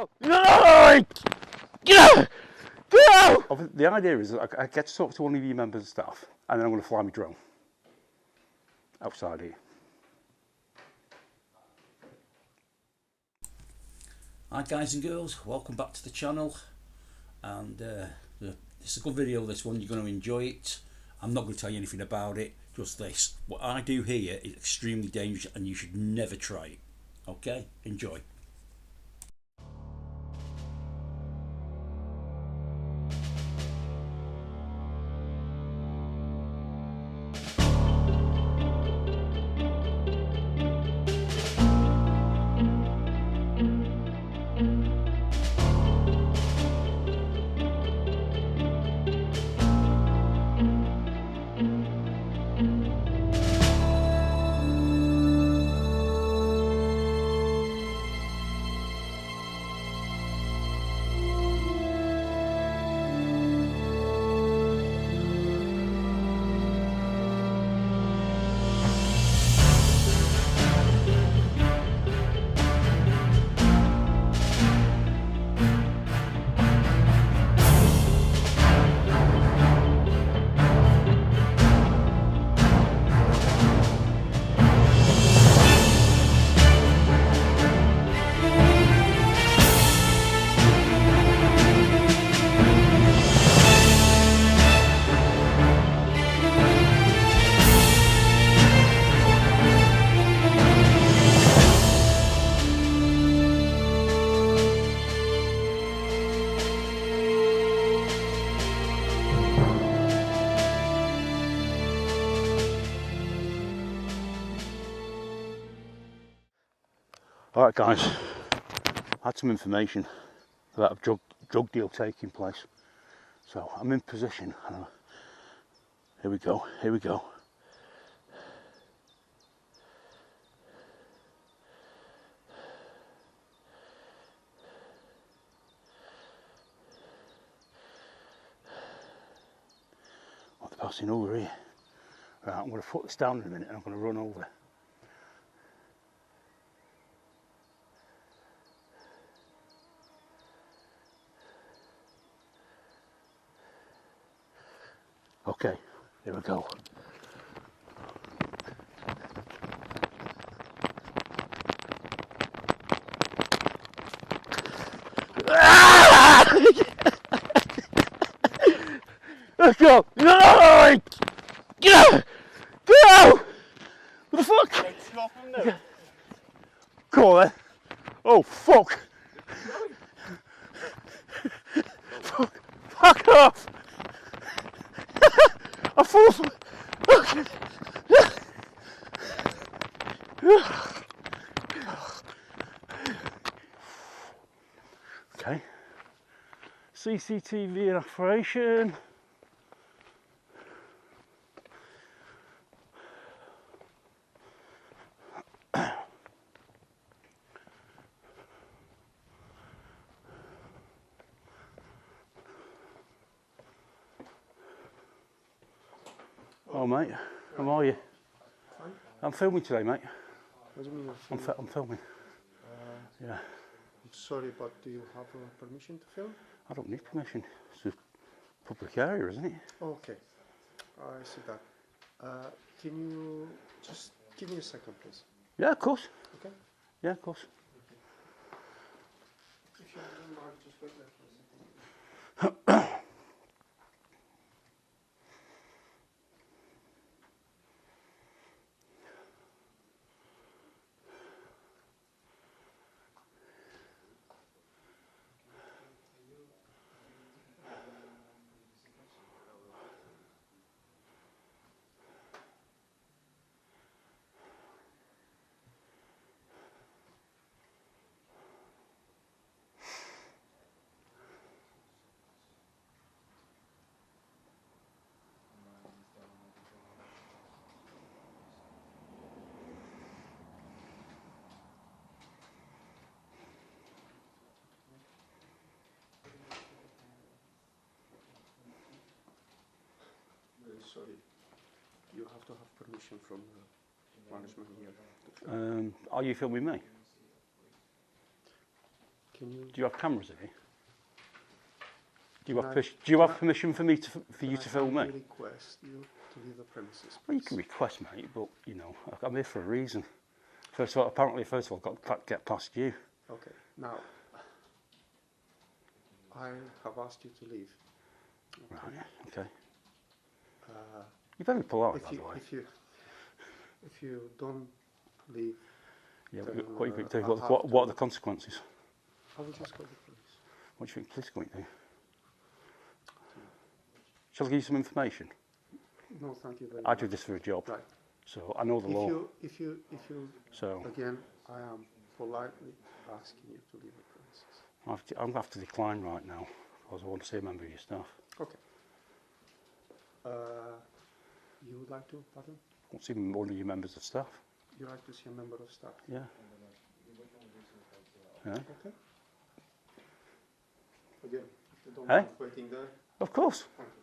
go! No! Get out! The idea is that I get to talk to one of your members of staff, and then I'm going to fly my drone outside here. Hi guys and girls, welcome back to the channel. And it's a good video, this one. You're going to enjoy it. I'm not going to tell you anything about it, just this. What I do here is extremely dangerous and you should never try it. Okay, enjoy. Alright guys, I had some information about a drug deal taking place. So I'm in position. Here we go, here we go. Oh, they're passing over here. Right, I'm going to put this down in a minute and I'm going to run over. Okay, here we go. Let's go! No! Get out! Get out! What the fuck? Come on then. Oh fuck! Fuck off! I fall. Okay. CCTV in operation. Oh mate, how are you? Fine. I'm filming today, mate. What do you mean you're filming? I'm filming. Yeah. I'm sorry, but do you have permission to film? I don't need permission. It's a public area, isn't it? Okay, I see that. Can you just give me a second, please? Yeah, of course. Okay. Yeah, of course. If you don't mind, just wait there for a second. Sorry, you have to have permission from management here. Are you filming me? Can you? Do you have cameras here? Do you Can have, I- do you can have I- permission for me to for you Can to I film me? humbly request you to leave the premises, Well, you please? can request, mate, but you know I'm here for a reason. First of all, apparently, first of all, I've got to get past you. Okay. Now, I have asked you to leave. Right. Okay. Uh, You're very polite, by the way. if you don't leave, Yeah. then, What you think? I'll What are have the consequences? I will just call the police. What do you think the police are going to do? Shall I give you some information? No, thank you very I much. do this for a job, Right. so I know the law. If you, So again, I am politely asking you to leave the premises. I'm going to have to decline right now because I want to see a member of your staff. Okay. You would like to, pardon? What's even one of your members of staff? You like to see a member of staff? Yeah. Yeah. Okay. Again, if you don't Hey? mind waiting there. Of course. Thank you.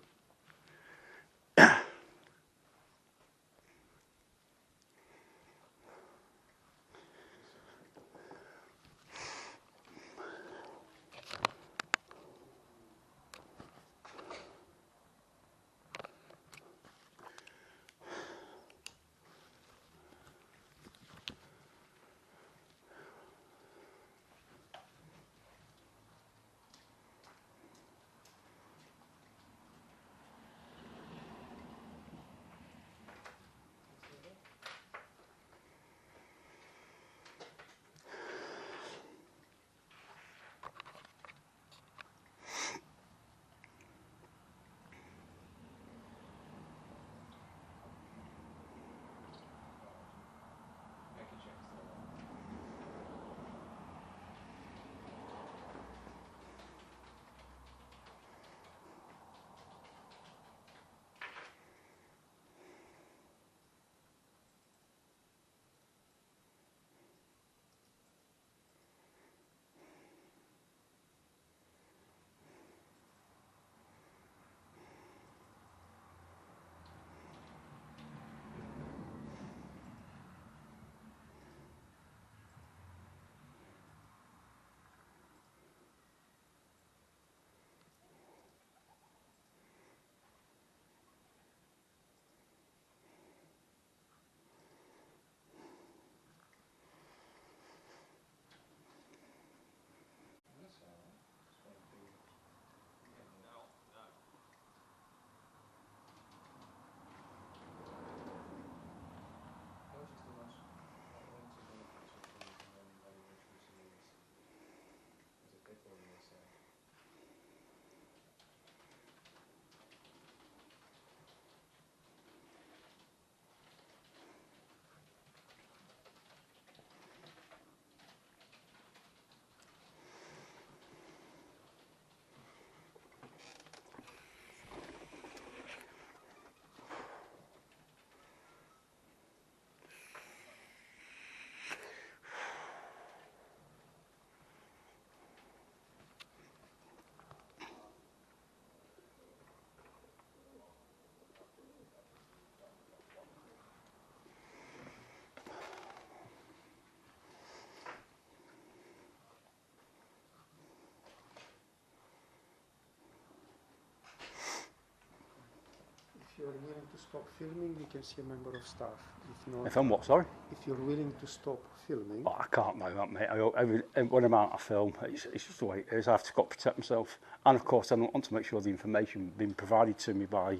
If you're willing to stop filming, you can see a member of staff. If not, If I'm what, sorry? if you're willing to stop filming, Oh, I can't know that, mate. When I'm out of film, it's just the way it is. I've got to protect myself. And of course, I want to make sure the information being provided to me by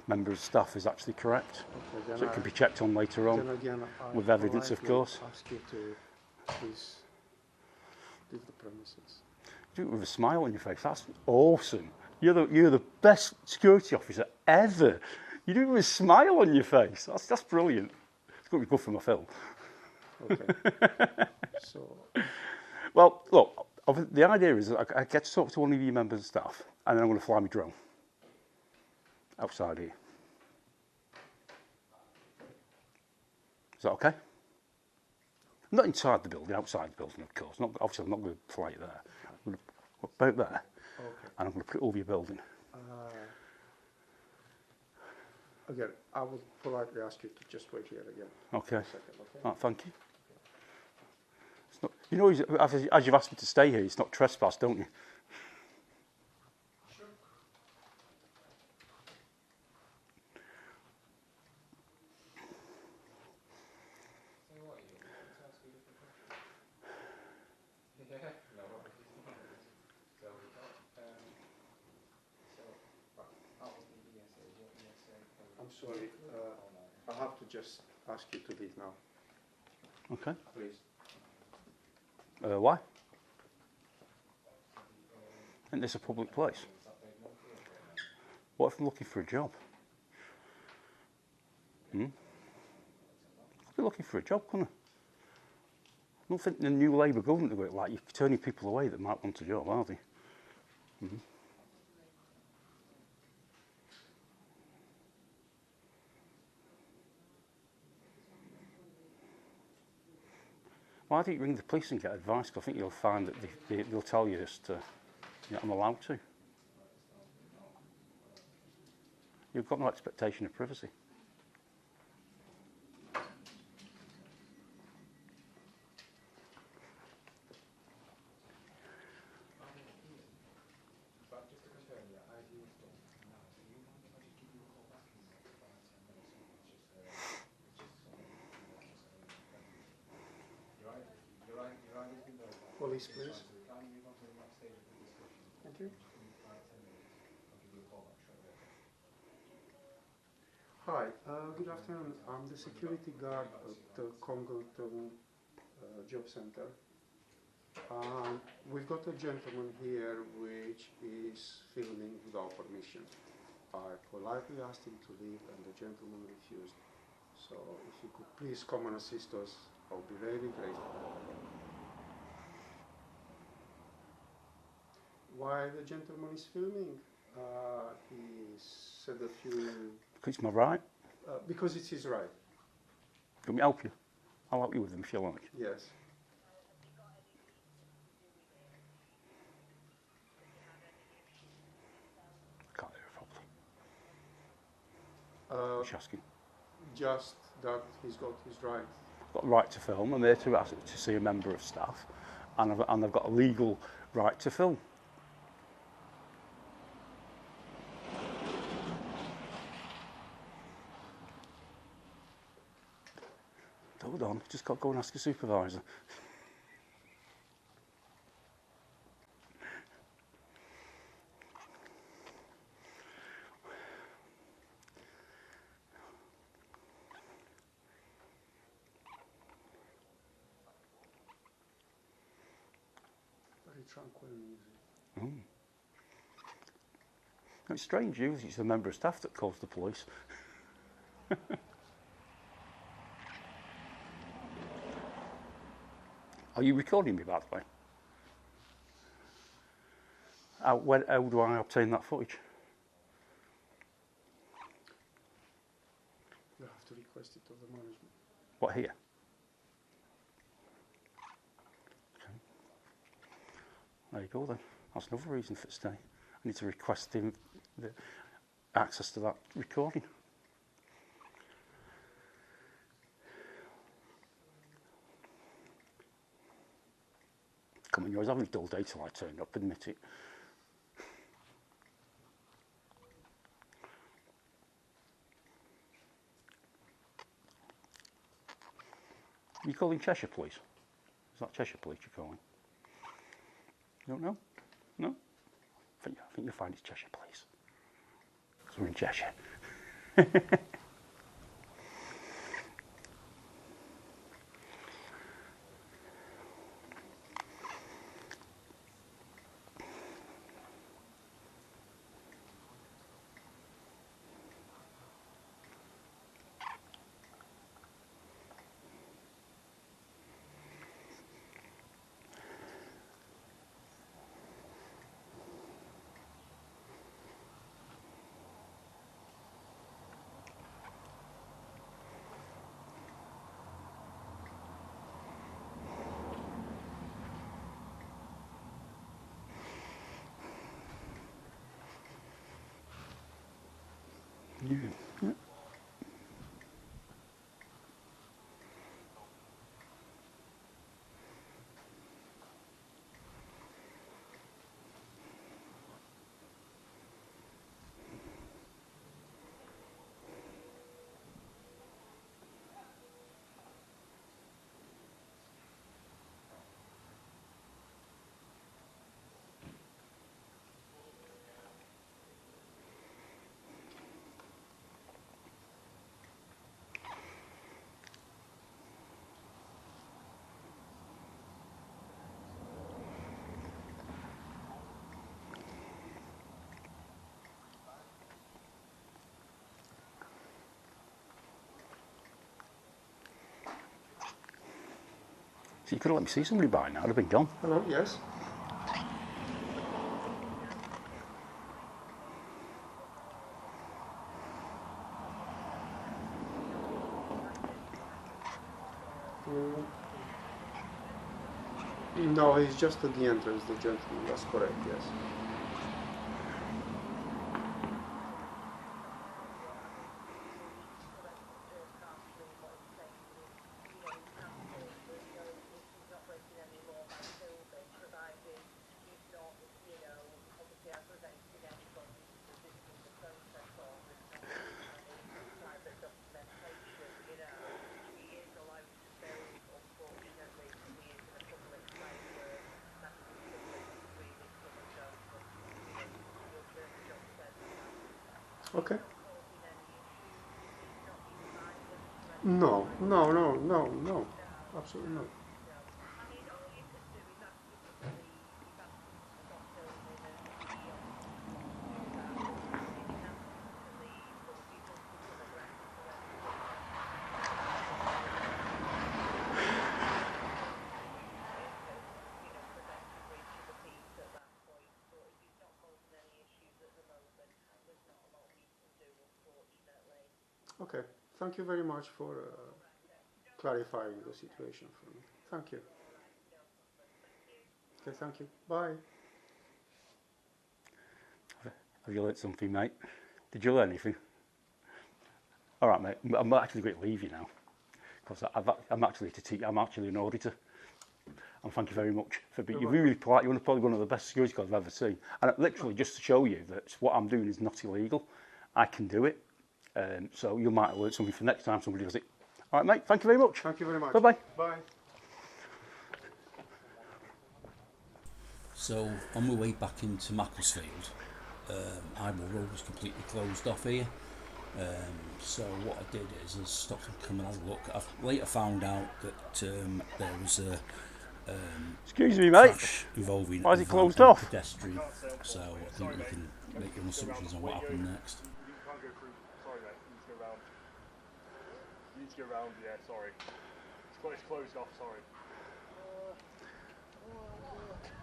members of staff is actually correct. okay, then So it can be checked on later on. then again, I with evidence, of politely course. ask you to please leave the premises. Do it with a smile on your face. That's awesome. You're the best security officer ever. You do it with a smile on your face. That's brilliant. It's going to be good for my film. Okay. So, Well, look, the idea is that I get to talk to one of your members of staff, and then I'm going to fly my drone outside here. Is that okay? Not inside the building, outside the building, of course. Obviously, I'm not going to fly it there. I'm going to put it there, okay. and I'm going to put it over your building. Again, I would politely ask you to just wait here again. Okay. A second, okay? Right, thank you. It's not, You know, as you've asked me to stay here, it's not trespass, don't you? Sure. So what, you want me to ask you a different question? Yeah, no worries, no worries. So we got, so, out of the ESA, what ESA code? I'm sorry. Oh no. I have to just ask you to leave now, Okay. please. Why? Isn't this a public place? Is that paid monthly or fortnightly? What if I'm looking for a job? I'd be looking for a job, couldn't I? I don't think the new Labour government are going like you're turning people away that might want a job, are they? Why don't you ring the police and get advice? 'Cause I think you'll find that they'll tell you just I'm allowed to. You've got no expectation of privacy. But just to confirm, your ID is done now, so you mind if I just give you a call back in the next 5, 10 minutes? It's just your ID's been verified. Police, please. So we can move on to the next stage of the discussion. Thank you. Just give me 5, 10 minutes. I'll give you a call back straight away. Hi, good afternoon. I'm the security guard at the Congleton Job Center. We've got a gentleman here which is filming without permission. I politely asked him to leave and the gentleman refused. So if you could please come and assist us, I'll be very grateful. Why the gentleman is filming? He said a few... It's my right. because it's his right, Do you want me to help you? I'll help you with them if you like. yes. Can't hear it properly. Just asking. Just that he's got his right. I've got a right to film. I'm there to see a member of staff, and I've got a legal right to film. Hold on, just got to go and ask a supervisor. Very tranquil music. It's strange, usually it's a member of staff that calls the police. Are you recording me, by the way? How do I obtain that footage? You have to request it of the management. What, here? Okay. There you go then. That's another reason for staying. I need to request the access to that recording. Come on, you always having a dull day till I turned up, admit it. You calling Cheshire Police? Is that Cheshire Police you're calling? You don't know? No? I think you'll find it's Cheshire Police. Because we're in Cheshire. Yeah. So you could have let me see somebody by now, I'd have been gone. Hello, yes. No, he's just at the entrance, the gentleman. That's correct, yes. Okay. No, no, no, no, no. Absolutely not. Okay. Thank you very much for clarifying the situation for me. Thank you. Okay, thank you. Bye. Have you learnt something, mate? Did you learn anything? All right, mate. I'm actually going to leave you now because I'm actually to teach. I'm actually an auditor. And thank you very much for being. You're really polite. You're probably one of the best security guards I've ever seen. And literally, just to show you that what I'm doing is not illegal, I can do it. So you might have learned something for next time somebody does it. All right, mate. Thank you very much. Thank you very much. Bye-bye. Bye. So on my way back into Macclesfield, Highbury Road was completely closed off here. So what I did is I stopped and come and have a look. I've later found out that there was a excuse me, mate. involving Why is it a van closed and a off? pedestrian. So I think you can make your assumptions on what happened next. You can't go through. Sorry, mate. You need to go round. You need to go round. Yeah, sorry. It's closed off. Sorry.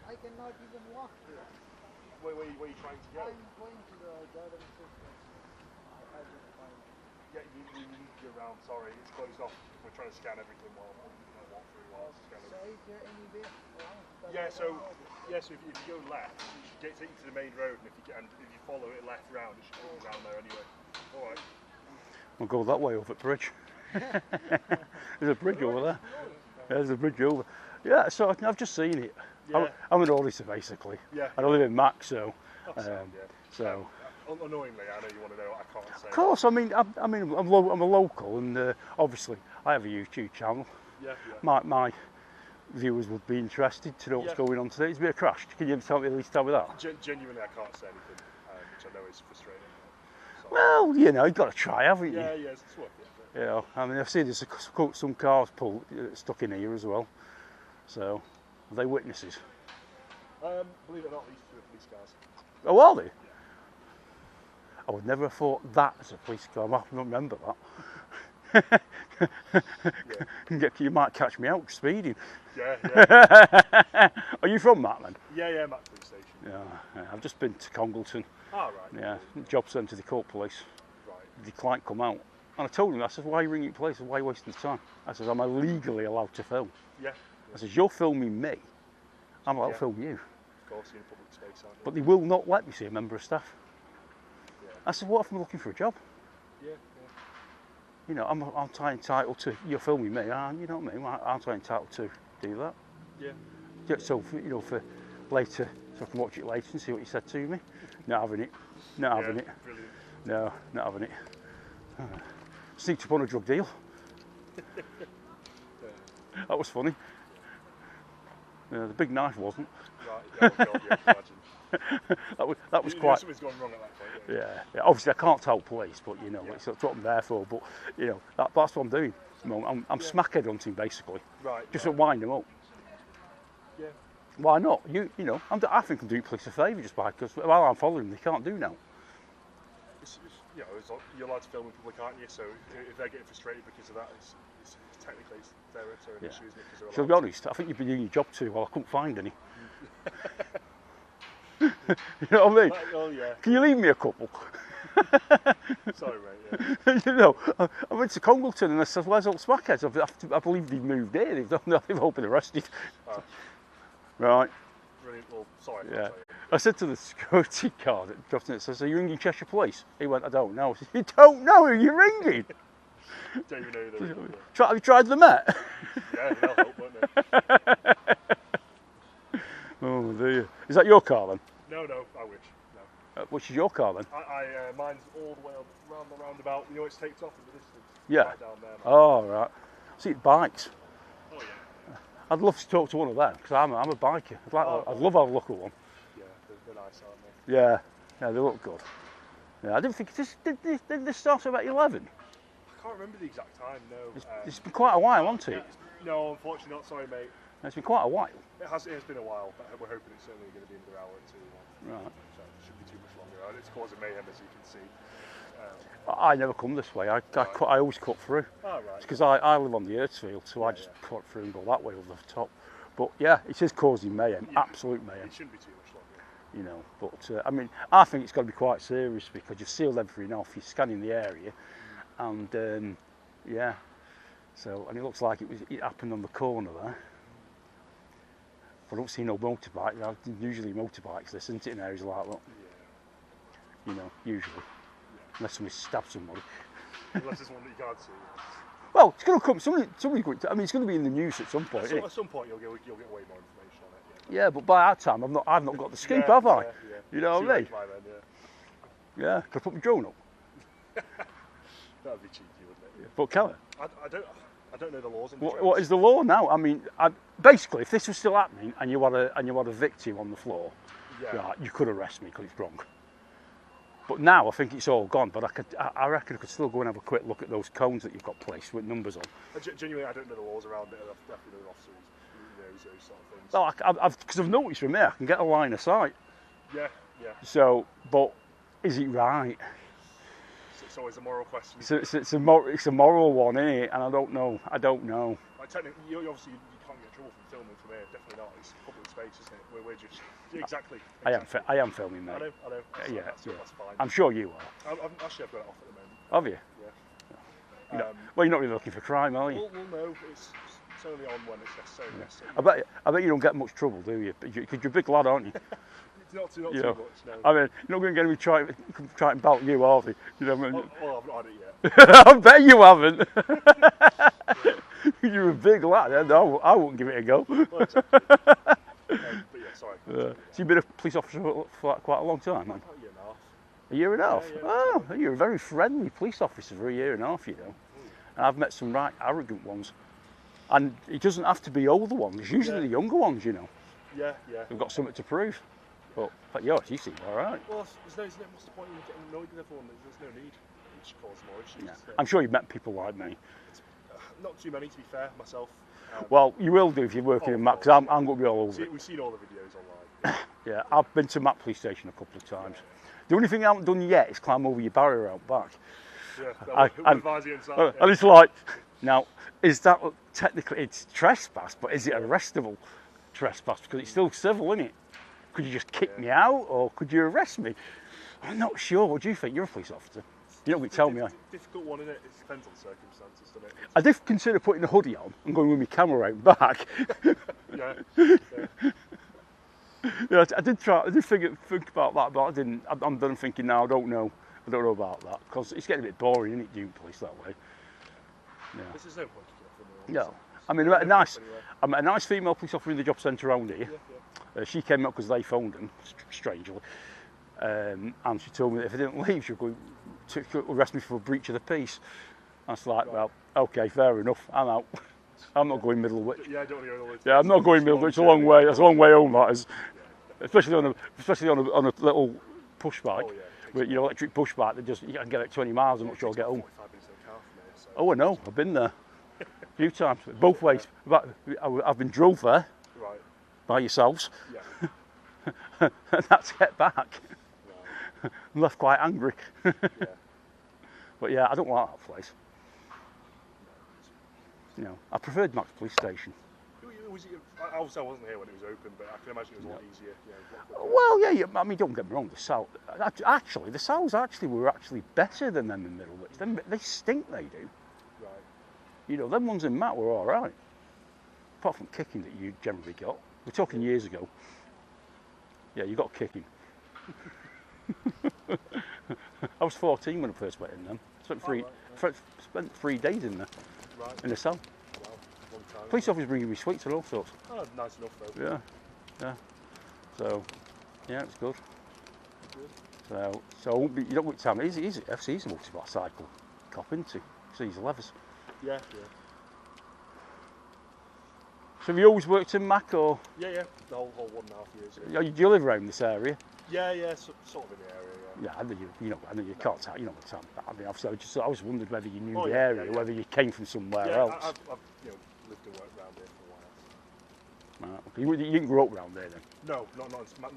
I cannot even walk here. Where are you trying to go? I'm going to the garden system. I just find it. Yeah, you need to go round. Sorry, it's closed off. We're trying to scan everything while walk through while it's So scanning. is there any way around? Because Yeah. I So don't know. yeah. So if you go left, you should take you to the main road, and if you follow it left round, it should take you round there anyway. All right. We'll go that way over the bridge. There's a bridge over there. There's a bridge over. Yeah, so I've just seen it. Yeah. I'm an auditor basically. Yeah. And I live in Mac, so. That's sound, yeah. So. Annoyingly, I know you want to know what I can't say. Of course, I'm a local, and obviously I have a YouTube channel. Yeah. Yeah. My viewers would be interested to know what's Yeah. going on today. There's been a crash. Can you at least tell me that? Genuinely, I can't say anything, which I know is frustrating. So, Well, you've got to try, haven't you? yeah, it's worth it. You know, I mean, I've seen there's some cars stuck in here as well. So, are they witnesses? Believe it or not, these two are police cars. Oh, are they? I would never have thought that as a police car. I don't remember that. You might catch me out speeding. Yeah. Are you from that then? Yeah, Mac police station. Yeah, I've just been to Congleton. Ah, right. Yeah, job centre, the court police. Right. The client come out. And I told him, I said, why are you ringing the police? Why are you wasting the time? I said, I'm illegally allowed to film. Yeah. I said, you're filming me. I'm allowed to Yeah. film you. Of course, you're in public space, aren't you? But they will not let me see a member of staff. Yeah. I said, what if I'm looking for a job? Yeah. You know, I'm entitled to, you're filming me, and you know what I mean? Aren't I entitled to do that? Yeah. So, for later, so I can watch it later and see what you said to me. Not having it. Not having it. Brilliant. No, not having it. Sneaked up on a drug deal. That was funny. The big knife wasn't. Right. Yeah, oh God, yeah, I can imagine. that was You know quite. something's gone wrong at that point. Don't you? Yeah. Obviously, I can't tell police, but Yeah. it's what I'm there for. But that's what I'm doing. I'm smackhead hunting basically, Right. just to wind them up. Yeah. Why not? I think I'm doing police a favour just because while I'm following them, they can't do now. You're allowed to film in public, aren't you? So if they're getting frustrated because of that, it's technically they're returning Yeah. shoes because they're To be allowed. honest, I think you've been doing your job too well. I couldn't find any. You know what I mean? Oh yeah. Can you leave me a couple? Sorry, mate. Yeah. You know, I went to Congleton and I said, "Where's old Smackheads?" I believe they've moved here. They've all been arrested. Oh, Right. brilliant. Well, sorry. Yeah. I said to the security guard at Justin, I said, "Are you ringing Cheshire Police?" He went, "I don't know." I said, "You don't know who you're ringing? Don't even know who they're. Have you tried the Met?" Yeah, they'll help, won't they? Oh dear. Is that your car then? No, I wish. No. Which is your car then? Mine's all the way up around the roundabout. You know, it's taped off in the distance. Yeah. Right down there. Man. Oh, right. See, bikes. Oh yeah. I'd love to talk to one of them because I'm a biker. I'd love to have a look at one. Yeah, they're nice, aren't they? Yeah, they look good. Yeah, I didn't think did this start about 11. I can't remember the exact time. No. It's been quite a while, hasn't it? No, unfortunately not. Sorry, mate. It's been quite a while. It has been a while, but we're hoping it's certainly going to be another hour or two. Right. So it shouldn't be too much longer. It's causing mayhem, as you can see. I never come this way. I always cut through. Oh, right. It's because I live on the Earthsfield, so I just cut through and go that way over the top. But yeah, it is causing mayhem, absolute mayhem. It shouldn't be too much longer. You know, but I mean, I think it's got to be quite serious because you've sealed everything off. You're scanning the area, and yeah. So, and it looks like it happened on the corner there. I don't see no motorbike. Usually motorbikes, this isn't it, in areas like that. Yeah. You know, usually, unless somebody stabs somebody. Unless it's one that you can't see. Well, it's going to come. Somebody I mean, it's going to be in the news at some point. At some point, you'll get way more information on it. Yeah, but by that time, I've not got the scoop, have I? You know what I mean? Yeah, could I put my drone up? That'd be cheeky, wouldn't it? But can I? I don't know the laws. What is the law now? I mean, basically, if this was still happening and you had a victim on the floor, right, you could arrest me because it's wrong. But now I think it's all gone. But I reckon I could still go and have a quick look at those cones that you've got placed with numbers on. Genuinely, I don't know the laws around it. I've definitely know officers who knows those sort of things. Well, because I've noticed from there, I can get a line of sight. Yeah. So, but is it right? It's always a moral question. It's a moral one, innit? And I don't know. Like, technically, you can't get in trouble from filming from here. Definitely not. It's public space, isn't it? We're just exactly. I am filming, mate. I know. That's fine. I'm sure you are. I've got it off at the moment. Have you? Yeah. Well, you're not really looking for crime, are you? Well, no. It's only on when it's necessary. I bet you don't get much trouble, do you? Because you're a big lad, aren't you? It's not too much, no. I mean, you're not going to get me try and belt you, are they? You know what I mean? Well, I've not had it yet. I bet you haven't. You're a big lad. No, I wouldn't give it a go. Well, exactly. But yeah, sorry. So you've been a police officer for quite a long time, man? About a year and a half. A year and a half? Yeah. Oh, you're a very friendly police officer for a year and a half, you know. And I've met some right arrogant ones. And it doesn't have to be older ones, it's usually the younger ones, you know. Yeah. They've got something to prove. But yours, you seem all right. Well, what's the point in getting annoyed with everyone? There's no need. It should cause more issues. Yeah. I'm sure you've met people like me. Not too many, to be fair, myself. Well, you will do if you're working in Mac, because I'm going to be all over it. We've seen all the videos online. Yeah, I've been to Mac police station a couple of times. The only thing I haven't done yet is climb over your barrier out back. Yeah, advise you inside. And it's like, now, is that technically, it's trespass, but is it arrestable trespass? Because it's still civil, isn't it? Could you just kick me out, or could you arrest me? I'm not sure. What do you think? You're a police officer. You don't tell me. Difficult one, isn't it? It depends on the circumstances, doesn't it? I did consider putting a hoodie on and going with my camera out back. Yeah, I did think about that, but I didn't. I'm done thinking now. I don't know about that because it's getting a bit boring, isn't it, doing police that way? Yeah. This is no point to No. I mean, I met a nice female police officer in the job centre around here. She came up because they phoned them, strangely, and she told me that if I didn't leave, she was going to arrest me for a breach of the peace. I was like, well, okay, fair enough, I'm out. I'm not going Middlewich. Yeah, I don't want to go Middlewich. Yeah, I'm not going Middlewich. It's a long way. That's a long way home, that is. Especially on a little push bike, with your electric push bike that you can get at 20 miles. I'm not sure I'll get home. Oh, I know. I've been there a few times, both ways. I've been drove there by yourselves, and that's get back. I'm left quite angry. But yeah, I don't like that place. You know, I preferred Max Police Station. Obviously, I wasn't here when it was open, but I can imagine it was a lot easier. You know, Well, yeah, I mean, don't get me wrong, the South, actually, the Souths were actually better than them in Middlewich. They stink, they do. right. You know, them ones in Matt were all right. Apart from kicking that you generally got. We're talking years ago. Yeah, you got kicking. I was 14 when I first went in them. Spent 3 days in there, Right. in a cell. Wow. Long time. Police officers bringing me sweets and all sorts. Oh, nice enough though. Yeah. So, yeah, it's good. Good. So you don't want to tell me, he's a motorcycle cop, isn't he? So he's levers. Yeah. So have you always worked in Mac, or Yeah. The whole 1.5 years. do you live around this area? Yeah. Sort of in the area. Yeah. Yeah, I know you can't tell, you know what time. I mean, obviously, I was wondered whether you knew Oh, the yeah, area, yeah. whether you came from somewhere Yeah, else. I've lived and worked around here for a while. Right, okay. You didn't grow up around there then? No, not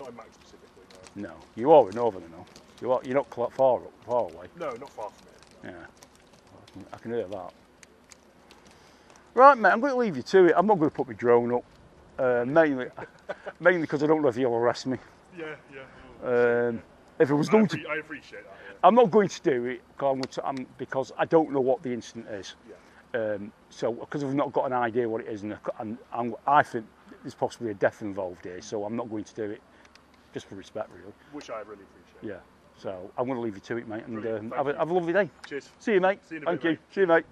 in Mac specifically. No. No. You are a northerner, no? You're not far away. No, not far from here. No. Yeah, I can hear that. Right, mate, I'm going to leave you to it. I'm not going to put my drone up, mainly because I don't know if you'll arrest me. Yeah. If it was going to, I appreciate that. Yeah. I'm not going to do it because I don't know what the incident is. Yeah. So because I've not got an idea what it is, and I think there's possibly a death involved here, so I'm not going to do it, just for respect, really. Which I really appreciate. Yeah. So I'm going to leave you to it, mate, and Brilliant. have a lovely day. Cheers. See you, mate. See you in a Thank bit, you. mate. See you, mate.